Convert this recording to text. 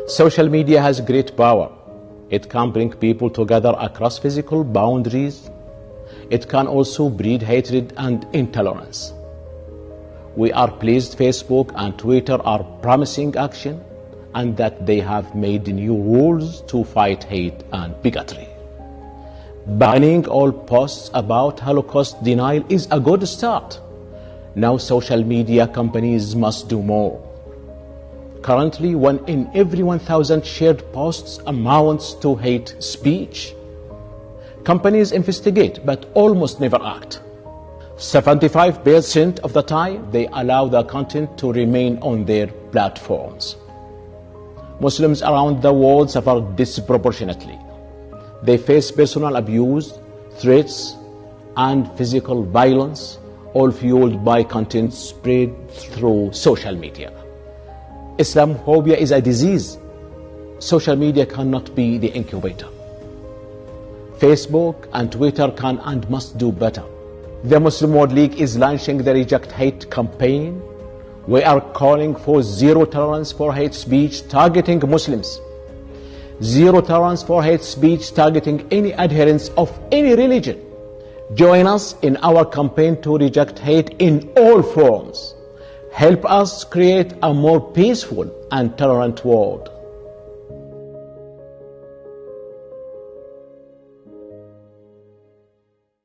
Social media has great power. It can bring people together across physical boundaries. It can also breed hatred and intolerance. We are pleased Facebook and Twitter are promising action and that they have made new rules to fight hate and bigotry. Banning all posts about Holocaust denial is a good start. Now social media companies must do more. Currently, 1 in every 1,000 shared posts amounts to hate speech. Companies investigate but almost never act. 75% of the time, they allow the content to remain on their platforms. Muslims around the world suffer disproportionately. They face personal abuse, threats, and physical violence, all fueled by content spread through social media. Islamophobia is a disease. Social media cannot be the incubator. Facebook and Twitter can and must do better. The Muslim World League is launching the Reject Hate campaign. We are calling for zero tolerance for hate speech targeting Muslims. Zero tolerance for hate speech targeting any adherents of any religion. Join us in our campaign to reject hate in all forms. Help us create a more peaceful and tolerant world.